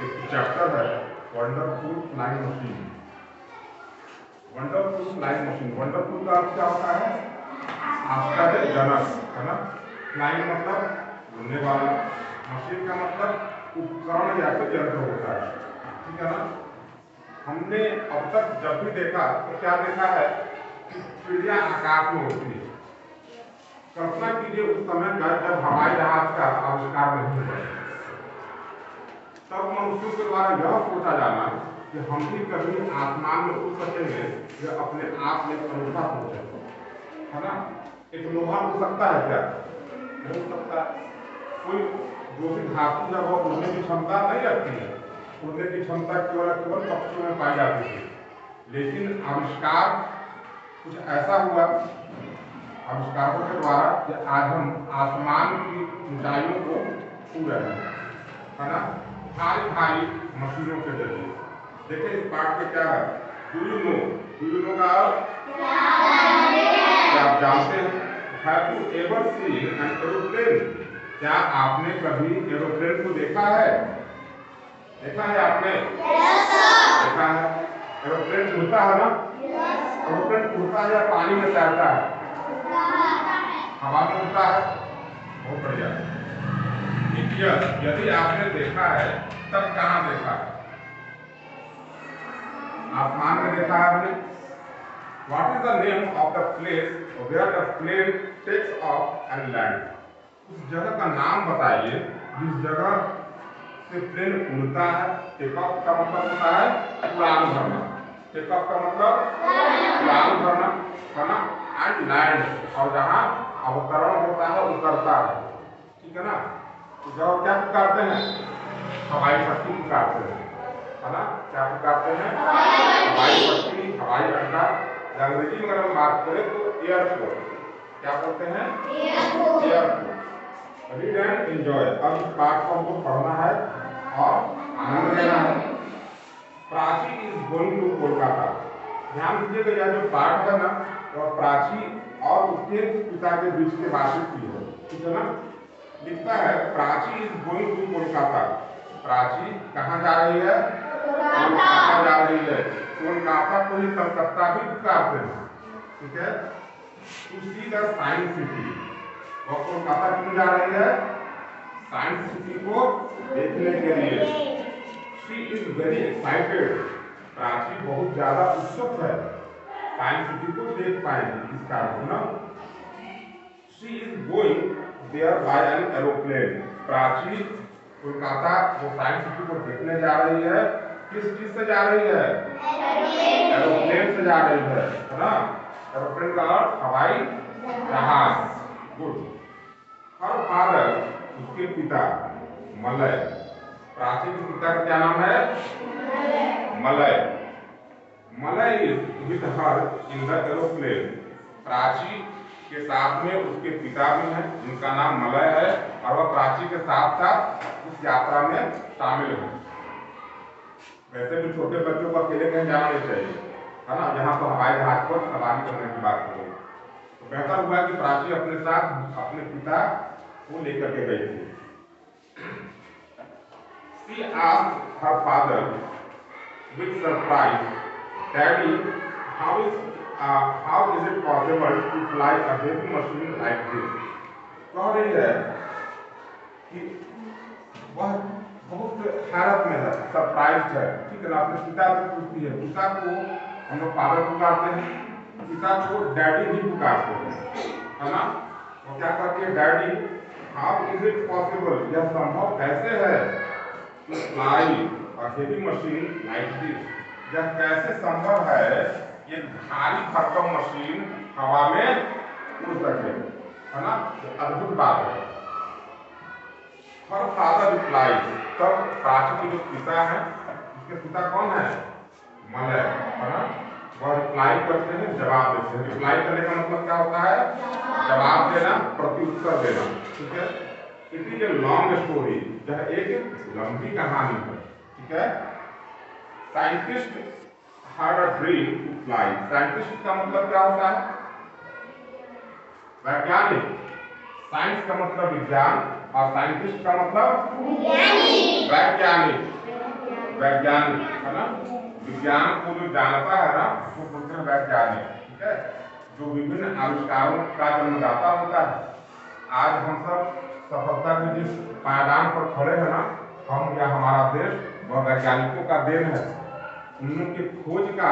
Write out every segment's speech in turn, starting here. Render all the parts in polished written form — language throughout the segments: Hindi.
एक चैप्टर है wonderful flying machine. Wonderful flying machine, wonderful का अर्थ क्या होता है? आश्चर्यजनक, है ना। फ्लाइंग मतलब उड़ने वाला, मशीन का मतलब उपकरण या फिर यंत्र होता है, ठीक है ना। हमने अब तक जब भी देखा तो क्या देखा है कि चिड़िया आकाश में उड़ती है। कल्पना कीजिए उस समय जब हवाई जहाज का आविष्कार नहीं हुआ, तब मनुष्यों के द्वारा यह सोचा जाना कि हम भी कभी आसमान में उड़ सकेंगे, यह अपने आप में अनूठा सोच है ना। एक लोहा उड़ सकता है क्या? नहीं उड़ सकता। कोई जो भी धातु जब वो उड़ने की क्षमता नहीं रखती है, उड़ने की क्षमता केवल पक्षियों में पाई जाती थी। लेकिन आविष्कार कुछ ऐसा हुआ आविष्कारों के द्वारा कि आज हम आसमान की ऊंचाइयों को छू रहे हैं, है ना, भारी भारी मशीनों के जरिए। देखिए इस पाठ में क्या है, डू यू नो का क्या आप जानते हैं? Have you ever seen an aeroplane? क्या आपने कभी एरोप्लेन को देखा है? देखा है आपने? देखा है। एरोप्लेन उड़ता है ना? एरोप्लेन उड़ता है या पानी में तैरता है? हवा में उड़ता है। बहुत बढ़िया। यदि आपने देखा है तब कहाँ देखा है? आसमान में देखा है आपने? What is the name of the place where the plane takes off and lands? उस जगह का नाम बताइए जिस जगह से प्लेन उड़ता है। टेक ऑफ का मतलब होता है उड़ान भरना। टेक ऑफ का मतलब उड़ान भरना, है ना। एंड लैंड, और जहाँ अवतरण होता है उतरता है, ठीक है ना। तो जब क्या पुकारते हैं? हवाई पट्टी पुकारते हैं, है ना। क्या पुकारते हैं? हवाई पट्टी, हवाई अड्डा। अंग्रेजी में अगर हम बात करें तो एयरपोर्ट। क्या बोलते हैं? एयरपोर्ट। Read and enjoy. अब इस पाठ को हमको पढ़ना है और आनंद लेना है। Prachi is going to Kolkata. ध्यान दीजिएगा यह जो पाठ है ना, वह प्राची और उसके पिता के बीच के बातचीत की है, ठीक है ना। लिखता है Prachi is going to Kolkata. Prachi कहाँ जा रही है? कोलकाता जा रही है। कोलकाता को ही कलकत्ता भी पुकारते हैं, ठीक है। To see the science city. और कोलकाता क्यों जा रही है? साइंस सिटी को देखने के लिए। She is very excited. Prachi बहुत ज्यादा उत्सुक है, साइंस सिटी को देख पाएंगे इस कारण ना। She is going there by an aeroplane. Prachi Kolkata वो साइंस सिटी को देखने जा रही है। किस चीज से जा रही है? एरोप्लेन से जा रही है ना। एरोप्लेन का अर्थ हवाई जहाज। गुड। हर फादर, उसके पिता, मलय। प्राची के पिता का क्या नाम है? Malay. Malay is with her in the aeroplane. Prachi के साथ में उसके पिता भी हैं जिनका नाम मलय है, और वह प्राची के साथ साथ उस यात्रा में शामिल है। वैसे भी छोटे बच्चों को अकेले कहीं जाना नहीं चाहिए, है ना। यहाँ तो हवाई जहाज पर सवारी करने की बात करें तो बेहतर हुआ कि प्राची अपने साथ अपने पिता को लेकर के गई थी। She asked her father with surprise, "Daddy, how is it possible to fly a heavy machine like this?" कह रही है कि वह बहुत हैरत में है, सरप्राइज है, ठीक है ना। अपने पिता से पूछती है। पिता को हम लोग फादर पुकारते हैं, पिता को डैडी भी पुकारते हैं, है ना। वो क्या कहती है? Daddy, how is it possible? यह संभव कैसे है to fly a heavy machine like this? यह कैसे संभव है ये भारी भरकम मशीन हवा में उड़ सके, है ना। अद्भुत बात है। Her father reply. तब प्राची के जो पिता है, उसके पिता कौन है? मलय, है ना। वह रिप्लाई करते हैं, जवाब देते हैं। रिप्लाई करने का मतलब क्या होता है? जवाब देना, प्रत्युत्तर देना, ठीक है। It is a long story. यह एक लंबी कहानी है, ठीक है। Scientist had a dream to fly. Scientist का मतलब क्या होता है? वैज्ञानिक। साइंस का मतलब विज्ञान और साइंटिस्ट का मतलब वैज्ञानिक। वैज्ञानिक, है ना, विज्ञान को जो जानता है ना उसको बोलते हैं वैज्ञानिक, ठीक है, जो विभिन्न आविष्कारों का जन्मदाता होता है। आज हम सब सफलता के जिस पायदान पर खड़े हैं ना, हम या हमारा देश, वह वैज्ञानिकों का देन है। उनकी खोज का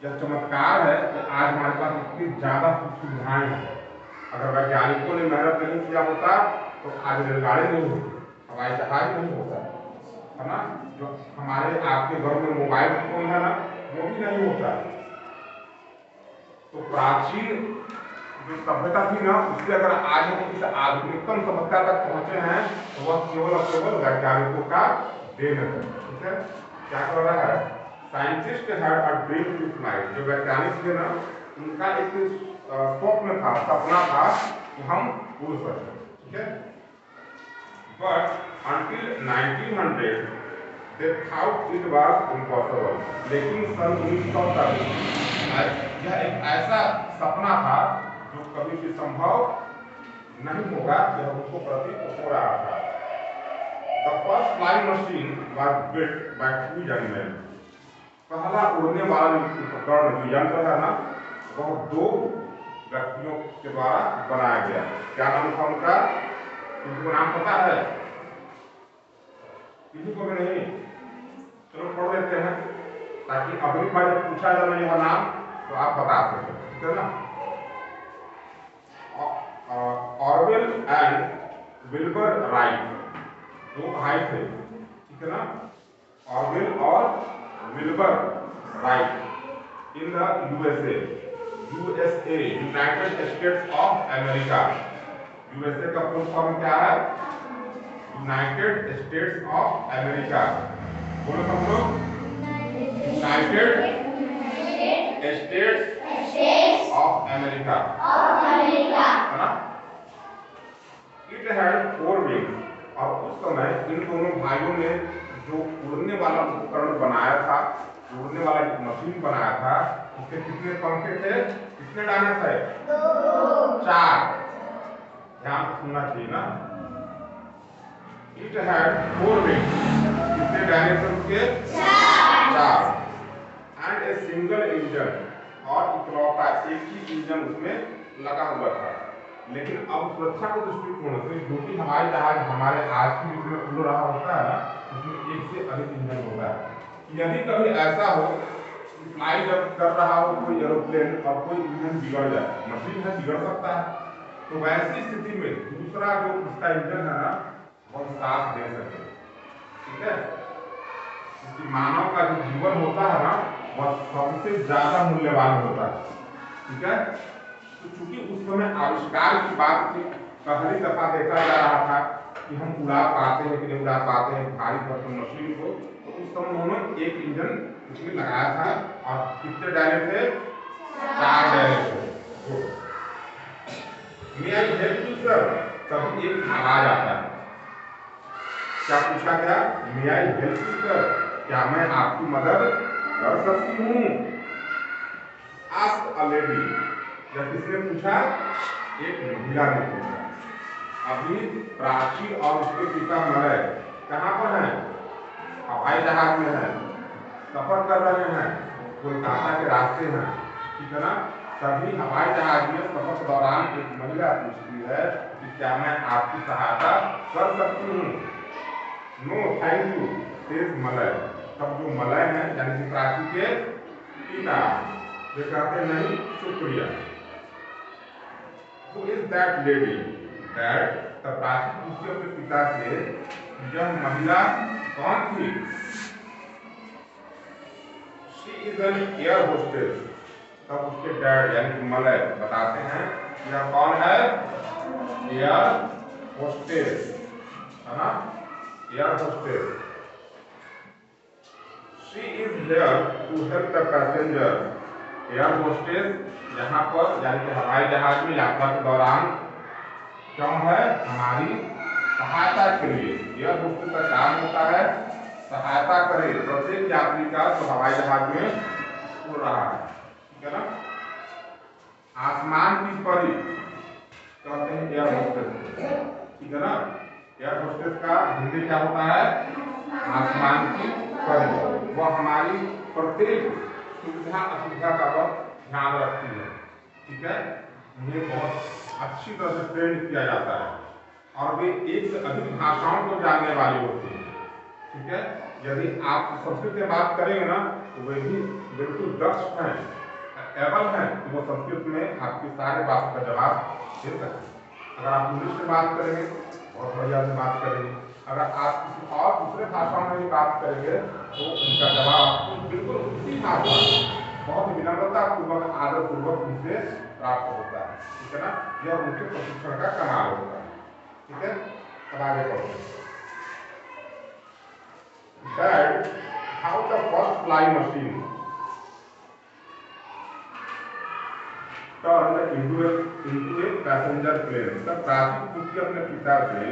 यह चमत्कार है कि आज हमारे पास इतनी ज्यादा सुविधाएं हैं। अगर वैज्ञानिकों ने मेहनत नहीं किया होता तो आज रेलगाड़ी नहीं होती, हवाई जहाज नहीं होता, है ना, जो हमारे आपके घर में मोबाइल फोन है ना, वो भी नहीं होता। तो प्राचीन जो सभ्यता थी ना, उससे अगर आज हम इस आधुनिकतम सभ्यता तक पहुंचे हैं तो वह केवल और केवल वैज्ञानिकों का देन है, ठीक है। क्या कर रहा है, scientist had a dream to fly, जो वैज्ञानिक थे ना उनका एक स्वप्न था, सपना था कि हम उड़ सकें, ठीक है। But until 1900 they thought it was impossible, लेकिन सन 1900 यह एक ऐसा सपना था जो कभी भी संभव नहीं होगा, यह उनको प्रतीत हो रहा था। The first flying machine was built by two young men, पहला उड़ने वाला उपकरण जो यंत्र है ना वह दो व्यक्तियों के द्वारा बनाया गया। क्या नाम था उनका, किसी को नाम पता है? किसी को भी नहीं? चलो पढ़ लेते हैं ताकि अगली बार जब पूछा जाए यह नाम तो आप बता सकें, ठीक है ना। ऑरवेल एंड विल्बर राइट, दो भाई थे, ठीक है ना, ऑरवेल और Wilbur right in the USA, United states of America. USA का फुल फॉर्म क्या है? United states of America. बोलो सब लोग, यूनाइटेड स्टेट्स ऑफ अमेरिका, है ना। इट हैड 4 विंग्स, और उस समय इन दोनों भाइयों ने जो उड़ने वाला उपकरण बनाया था, उड़ने वाला एक मशीन बनाया था, उसके कितने पंखे थे, कितने दाने थे? 4। ध्यान सुनना चाहिए ना। It had 4 wings, कितने दाने थे उसके? 4। एंड ए सिंगल इंजन, और इकलौता एक ही इंजन उसमें लगा हुआ था। लेकिन अब सुरक्षा के दृष्टिकोण से जो भी हवाई जहाज हमारे आज की जिसमें उड़ रहा होता है ना, उसमें एक से अधिक इंजन होता है। यदि कभी ऐसा हो कि फ्लाई जब कर रहा हो कोई एरोप्लेन और कोई इंजन बिगड़ जाए, मशीन है बिगड़ सकता है, तो वैसी स्थिति में दूसरा जो उसका इंजन है ना वह साथ दे सके, ठीक है। क्योंकि मानव का जो जीवन होता है ना वह सबसे ज्यादा मूल्यवान होता है, ठीक है। तो चूंकि उस समय आविष्कार की बात थी, पहली दफा देखा जा रहा था कि हम उड़ा पाते हैं कि नहीं उड़ा पाते हैं भारी भरकम मशीन को, तो उस समय उन्होंने एक इंजन उसमें लगाया था, और कितने डाले थे? 4 डाले थे। मे आई हेल्प यू सर, तभी एक आवाज आता है। क्या पूछा गया? मे आई हेल्प यू सर, क्या मैं आपकी मदद कर सकती हूँ? आस्क्ड अ लेडी, जब किसने पूछा? एक महिला ने पूछा। अभी प्राची और उसके पिता मलय कहाँ पर हैं? हवाई जहाज में हैं, सफर कर रहे हैं, कोलकाता के रास्ते हैं, ठीक है ना। तभी हवाई जहाज में सफर के दौरान एक महिला पूछती है कि क्या मैं आपकी सहायता कर सकती हूँ? No thank you says Malay. तब जो मलय हैं यानी कि प्राची के पिता, वे कहते नहीं शुक्रिया। Who is that lady? Dad, तब प्राची पूछती अपने पिता से यह महिला कौन थी? She is an air hostess. तब उसके डैड यानी कि मलय बताते हैं यह कौन है? एयर होस्टेस, है ना, air hostess. She is here to help the passenger. Air hostess यहाँ पर यानी कि हवाई जहाज में यात्रा के दौरान क्यों है? हमारी सहायता के लिए। एयर होस्टेस का काम होता है सहायता करे प्रत्येक यात्री का जो हवाई जहाज में उड़ रहा है, ठीक है ना। आसमान की परी कहते हैं एयर होस्टेस, ठीक है ना। एयर होस्टेस का हिंदी क्या होता है? आसमान की परी। सारी प्रत्येक सुविधा असुविधा का वह ध्यान रखती है। ठीक है, उन्हें बहुत अच्छी तरह से ट्रेन किया जाता है और वे एक से अधिक भाषाओं को जानने वाली होती है। ठीक है, यदि आप संस्कृत में बात करेंगे ना तो वे भी बिल्कुल दक्ष हैं, एबल हैं कि वो संस्कृत में आपकी सारे बात का जवाब दे सकते हैं। अगर आप इंग्लिश में बात करेंगे बहुत बढ़िया से बात करेंगे, अगर आप किसी और दूसरे भाषाओं में भी बात करेंगे तो उनका जवाब आपको बिल्कुल उसी भाषा में बहुत विनम्रता पूर्वक आदर पूर्वक उनसे प्राप्त होता है। ठीक है ना, यह उनके प्रशिक्षण का कमाल होता है। ठीक है, अब आगे बढ़ते हैं। Dad, how the first flying machine turned into a passenger plane। तब प्राचीन पूछी अपने पिता से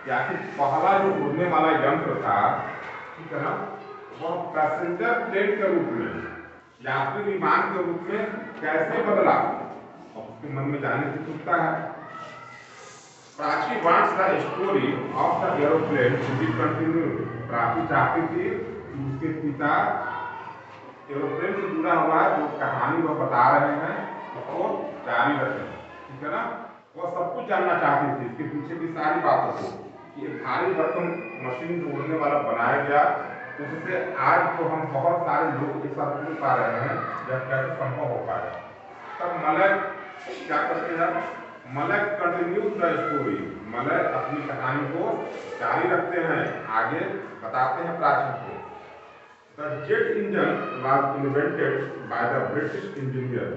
कि आखिर पहला जो उड़ने वाला यंत्र था, ठीक है ना, वह पैसेंजर प्लेन के रूप में, यात्री विमान के रूप में कैसे बदला। अब उसके मन में जाने की उत्सुकता है। Prachi wants the story of the aeroplane to be continued। Prachi चाहती थी कि उसके पिता एरोप्लेन से जुड़ा हुआ जो कहानी वो बता रहे हैं उसको जारी रखें। ठीक है ना, वो सब कुछ जानना चाहती थी, इसके पीछे की सारी बातों को, कि एक भारी भरकम मशीन जो उड़ने वाला बनाया गया उससे आज तो हम बहुत सारे लोग एक साथ जुड़ पा रहे हैं, यह कैसे संभव हो पाया। तब मलक क्या करते हैं, Malak continues the story. Malak अपनी कहानी को जारी रखते हैं, आगे बताते हैं प्राची को। The jet engine was invented by the British engineer.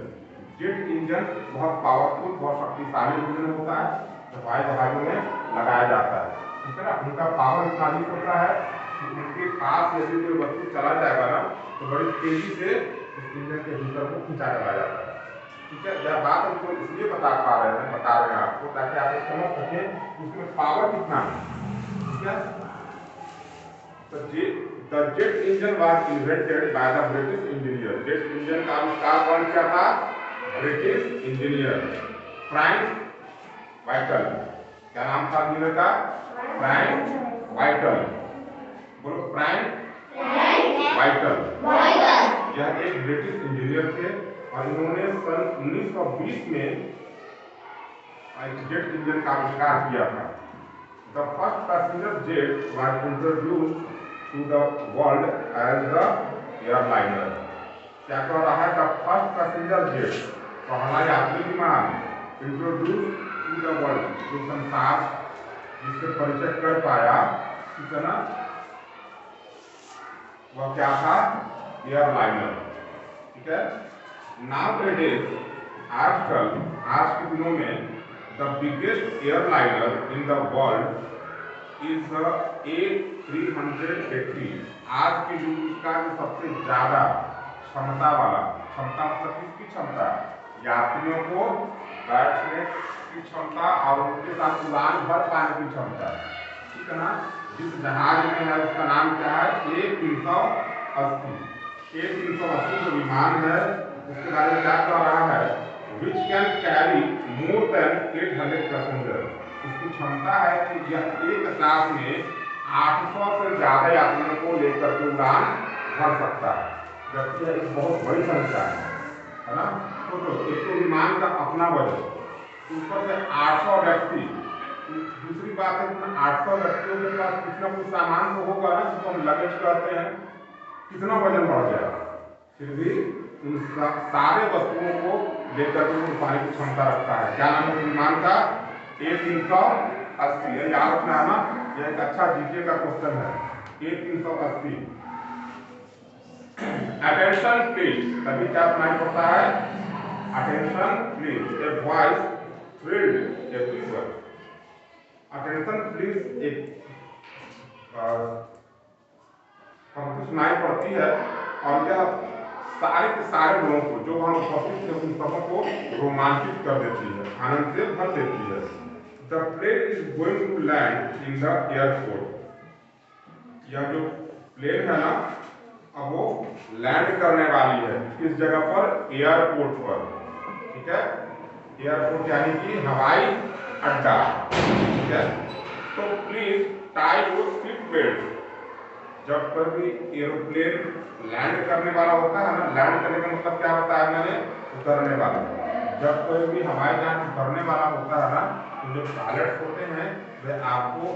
Jet engine बहुत पावरफुल, बहुत शक्तिशाली इंजन होता है जो हवाई जहाजों में लगाया जाता है। ठीक है ना, उनका पावर इतना अधिक होता है कि उनके पास यदि कोई वस्तु चला जाएगा ना तो बड़ी तेजी से उस इंजन के भीतर को खींचा चला जाता है। ठीक है, यह बात हम तो इसलिए बता रहे हैं आपको ताकि आप समझ सकें कि उसमें पावर कितना है। ठीक है, तो the jet engine was invented by the British engineer. Jet engine का आविष्कार कौन किया था, ब्रिटिश इंजीनियर फ्रैंक वाइटल। क्या नाम था इंजीनियर का, फ्रैंक वाइटल। बोलो फ्रैंक वाइटल। यह एक ब्रिटिश इंजीनियर थे और इन्होंने सन 1920 में जेट इंजन का आविष्कार किया था। The first passenger jet was introduced to the world as the airliner. क्या कह रहा है, द फर्स्ट पैसेंजर जेट, पहला यात्री विमान, इंट्रोड्यूस टू द वर्ल्ड, जो संसार जिससे परिचय कर पाया, ठीक है ना, वह क्या था, एयरलाइनर। ठीक है, Nowadays, आजकल, आज के दिनों में the biggest airliner in the world is the A380। आज के युग का जो सबसे ज्यादा क्षमता वाला, क्षमता मतलब किसकी क्षमता, यात्रियों को बैठने की क्षमता और उनके साथ उड़ान भर पाने की क्षमता। ठीक है ना, जिस जहाज में है उसका नाम क्या है, A380। A380 जो विमान है उसके बारे में क्या कह रहा है, which can carry more than 800 passenger. इसकी क्षमता है कि यह एक साथ में 800 से ज्यादा यात्रियों को लेकर के उड़ान भर सकता है, जबकि यह एक बहुत बड़ी संख्या है ना। तो एक तो विमान का अपना वजन, ऊपर से 800 व्यक्ति। दूसरी बात है कि 800 व्यक्तियों के पास कुछ ना कुछ सामान तो होगा ना, जिसको हम लगेज कहते हैं। कितना वजन बढ़ गया, फिर भी उन सारे वस्तुओं को लेकर के उठाने की क्षमता रखता है। क्या नाम है विमान का, A380। याद रखना है ना, यह एक अच्छा जीके का क्वेश्चन है, A380। अटेंशन प्लीज, तभी क्या सुनाई पड़ता है, attention please, a voice thrilled everyone. Attention please एक हमको सुनाई पड़ती है और यह सारे के सारे लोगों को जो वहाँ उपस्थित थे उन सबों को रोमांचित कर देती है, आनंद से भर देती है। The plane is going to land in the airport. यह जो प्लेन है ना, अब वो लैंड करने वाली है किस जगह पर, एयरपोर्ट पर। ठीक है, एयरपोर्ट यानी कि हवाई अड्डा। ठीक है, तो please tie your seat belt. जब पर भी एरोप्लेन लैंड करने वाला होता है ना, लैंड करने का मतलब क्या होता है मैंने, उतरने वाला। जब कोई भी हवाई जहाज उतरने वाला होता है ना, तो जो पायलट होते हैं वे आपको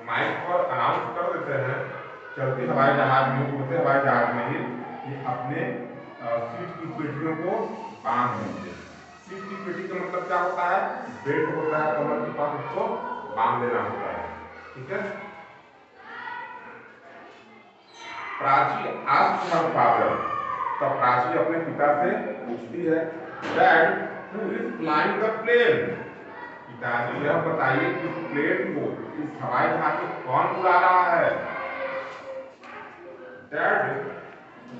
माइक पर अनाउंस कर देते हैं चलती हवाई जहाज में, उड़ते हवाई जहाज में ही, कि अपने सीट की पेटियों को बांध दीजिए। सीट की पेटी का मतलब क्या होता है, बेल्ट होता है कमर के पास, उसको बांध देना होता है। ठीक है। प्राची आस्क्ड हर फादर, तब प्राची अपने पिता से पूछती है, dad who is flying the plane, पिताजी यह बताइए कि इस प्लेन को, इस हवाई जहाज को कौन उड़ा रहा है। डैड,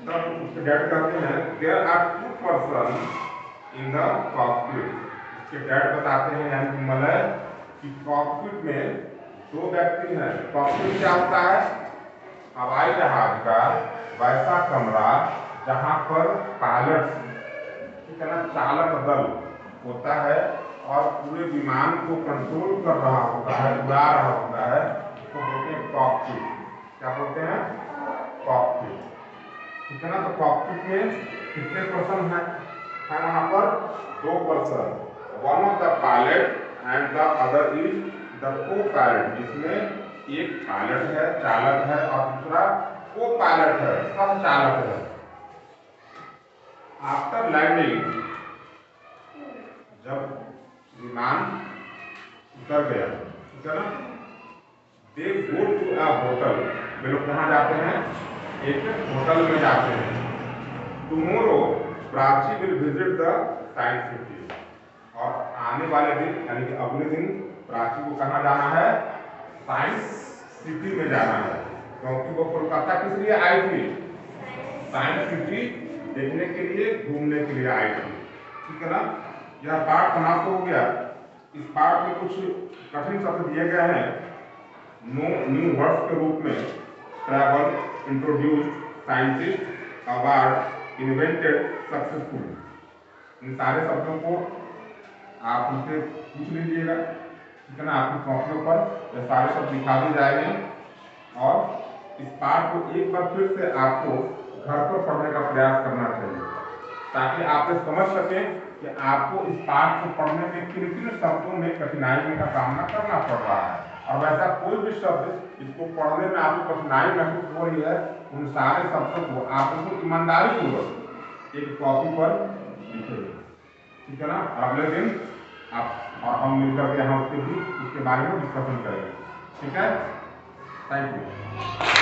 तब उसके डैड कहते हैं, there are two person in the cockpit, उसके डैड बताते हैं यानी कि मलय कि कॉकपिट में दो व्यक्ति हैं। कॉकपिट क्या होता है, हवाई जहाज का वैसा कमरा जहां पर पायलट, ठीक है ना, चालक दल होता है और पूरे विमान को कंट्रोल कर रहा होता है, उड़ा रहा होता है, तो बोलते हैं कॉकपिट। क्या बोलते हैं, कॉकपिट। ठीक है ना। तो कॉकपिट में कितने पर्सन हैं, वहां पर दो person, one of the pilot and the other is the को पायलट, जिसमें एक पायलट है, चालक है, और दूसरा को पायलट है, सह चालक है। आफ्टर लैंडिंग, जब विमान उतर गया, ठीक है ना, दे गो टू अ होटल, वे लोग कहाँ जाते हैं, एक होटल में जाते हैं। Tomorrow Prachi will visit the science city, और आने वाले दिन यानी कि अगले दिन प्राची को कहाँ जाना है, साइंस सिटी में जाना है, क्योंकि वो कोलकाता किस लिए आई थी, साइंस सिटी देखने के लिए, घूमने के लिए आई थी। ठीक है ना। यह पार्ट समाप्त हो गया। इस पार्ट में कुछ कठिन शब्द दिए गए हैं नो न्यू वर्ड्स के रूप में, travel, introduce, scientist, award, invented, successful. इन सारे शब्दों को आप उनसे पूछ लीजिएगा। ठीक है ना। आपकी कॉपियों पर ये सारे शब्द दिखा दिए जाएंगे, और इस पाठ को एक बार फिर से आपको घर पर पढ़ने का प्रयास करना चाहिए, ताकि आप ये समझ सकें कि आपको इस पाठ को पढ़ने में किन किन शब्दों में कठिनाइयों का सामना करना पड़ रहा है, और वैसा कोई भी शब्द इसको पढ़ने में आपको कठिनाई महसूस हो रही है, उन सारे शब्दों को आप बिल्कुल ईमानदारी पूर्वक एक कॉपी पर लिखेंगे। ठीक है ना। अगले दिन आप और हम मिलकर के हम उसके बारे में डिस्कशन करेंगे। ठीक है। Thank you.